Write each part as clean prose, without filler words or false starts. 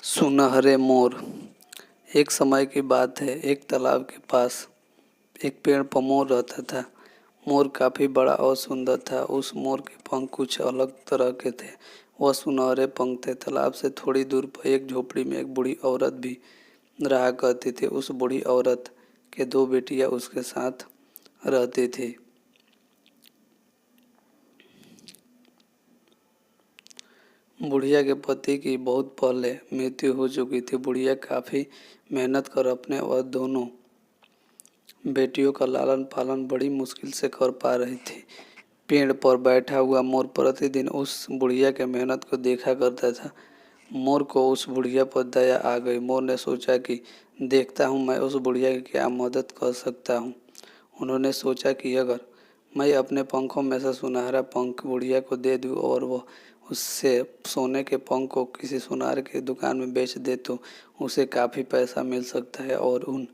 सुनहरे मोर। एक समय की बात है, एक तालाब के पास एक पेड़ पर मोर रहता था। मोर काफ़ी बड़ा और सुंदर था। उस मोर के पंख कुछ अलग तरह के थे। वह सुनहरे पंख थे। तालाब से थोड़ी दूर पर एक झोपड़ी में एक बूढ़ी औरत भी रहा करती थी। उस बूढ़ी औरत के दो बेटियां उसके साथ रहती थी। बुढ़िया के पति की बहुत पहले मृत्यु हो चुकी थी। बुढ़िया काफ़ी मेहनत कर अपने और दोनों बेटियों का लालन पालन बड़ी मुश्किल से कर पा रही थी। पेड़ पर बैठा हुआ मोर प्रतिदिन उस बुढ़िया के मेहनत को देखा करता था। मोर को उस बुढ़िया पर दया आ गई। मोर ने सोचा कि देखता हूँ मैं उस बुढ़िया की क्या मदद कर सकता हूँ। उन्होंने सोचा कि अगर मैं अपने पंखों में से सुनहरा पंख बुढ़िया को दे दूँ और वह उससे सोने के पंख को किसी सुनार की दुकान में बेच दे तो उसे काफ़ी पैसा मिल सकता है और उन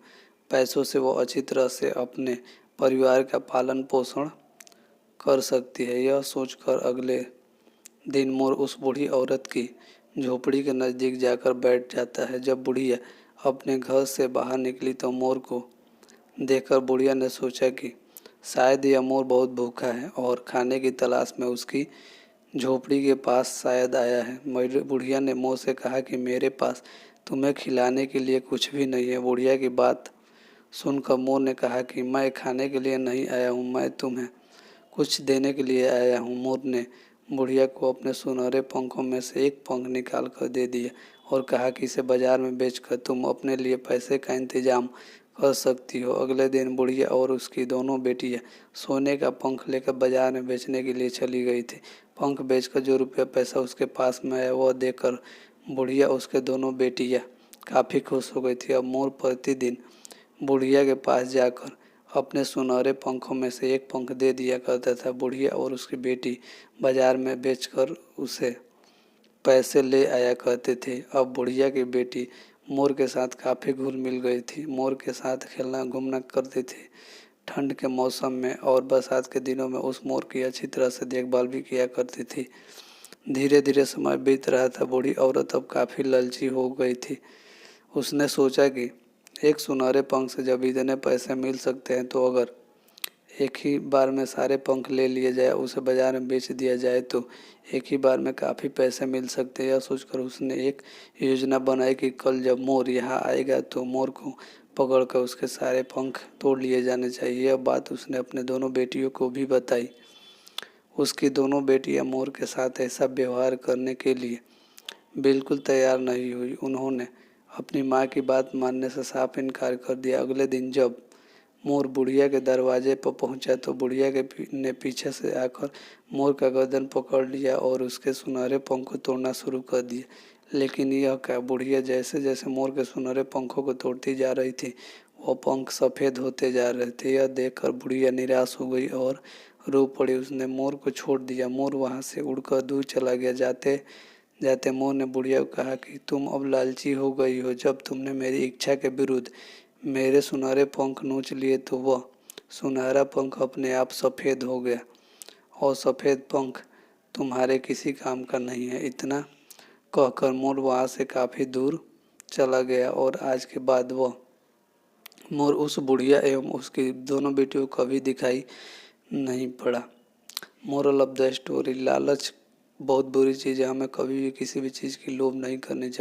पैसों से वो अच्छी तरह से अपने परिवार का पालन पोषण कर सकती है। यह सोचकर अगले दिन मोर उस बूढ़ी औरत की झोपड़ी के नज़दीक जाकर बैठ जाता है। जब बुढ़िया अपने घर से बाहर निकली तो मोर को देखकर बुढ़िया ने सोचा कि शायद यह मोर बहुत भूखा है और खाने की तलाश में उसकी झोपड़ी के पास शायद आया है। बुढ़िया ने मोर से कहा कि मेरे पास तुम्हें खिलाने के लिए कुछ भी नहीं है। बुढ़िया की बात सुनकर मोर ने कहा कि मैं खाने के लिए नहीं आया हूँ, मैं तुम्हें कुछ देने के लिए आया हूँ। मोर ने बुढ़िया को अपने सुनहरे पंखों में से एक पंख निकाल कर दे दिया और कहा कि इसे बाजार में बेचकर तुम अपने लिए पैसे का इंतजाम कर सकती हो। अगले दिन बुढ़िया और उसकी दोनों बेटियां सोने का पंख लेकर बाजार में बेचने के लिए चली गई थी। पंख बेचकर जो रुपया पैसा उसके पास में आया वह देकर बुढ़िया उसके दोनों बेटियां काफ़ी खुश हो गई थी। अब मोर प्रतिदिन बुढ़िया के पास जाकर अपने सुनहरे पंखों में से एक पंख दे दिया करता था। बुढ़िया और उसकी बेटी बाजार में बेचकर उसे पैसे ले आया करते थे। अब बुढ़िया की बेटी मोर के साथ काफ़ी घुल मिल गई थी। मोर के साथ खेलना घूमना करती थी। ठंड के मौसम में और बरसात के दिनों में उस मोर की अच्छी तरह से देखभाल भी किया करती थी। धीरे धीरे समय बीत रहा था। बूढ़ी औरत अब काफ़ी लालची हो गई थी। उसने सोचा कि एक सुनहरे पंख से जब इतने पैसे मिल सकते हैं तो अगर एक ही बार में सारे पंख ले लिए जाए, उसे बाजार में बेच दिया जाए तो एक ही बार में काफ़ी पैसे मिल सकते हैं। यह सोचकर उसने एक योजना बनाई कि कल जब मोर यहाँ आएगा तो मोर को पकड़कर उसके सारे पंख तोड़ लिए जाने चाहिए। यह बात उसने अपने दोनों बेटियों को भी बताई। उसकी दोनों बेटियां मोर के साथ ऐसा व्यवहार करने के लिए बिल्कुल तैयार नहीं हुई। उन्होंने अपनी माँ की बात मानने से साफ इनकार कर दिया। अगले दिन जब मोर बुढ़िया के दरवाजे पर पहुंचा तो बुढ़िया ने पीछे से आकर मोर का गर्दन पकड़ लिया और उसके सुनहरे पंख को तोड़ना शुरू कर दिया। लेकिन यह क्या, बुढ़िया जैसे जैसे मोर के सुनहरे पंखों को तोड़ती जा रही थी वो पंख सफ़ेद होते जा रहे थे। यह देखकर बुढ़िया निराश हो गई और रो पड़ी। उसने मोर को छोड़ दिया। मोर वहाँ से उड़कर दूर चला गया। जाते जाते मोर ने बुढ़िया को कहा कि तुम अब लालची हो गई हो। जब तुमने मेरी इच्छा के विरुद्ध मेरे सुनहरे पंख नोच लिए तो वह सुनहरा पंख अपने आप सफ़ेद हो गया और सफ़ेद पंख तुम्हारे किसी काम का नहीं है। इतना कहकर मोर वहाँ से काफ़ी दूर चला गया और आज के बाद वह मोर उस बुढ़िया एवं उसकी दोनों बेटियों को कभी दिखाई नहीं पड़ा। मोरल ऑफ द स्टोरी, लालच बहुत बुरी चीज़ है। हमें कभी भी किसी भी चीज़ की लोभ नहीं करनी चाहिए।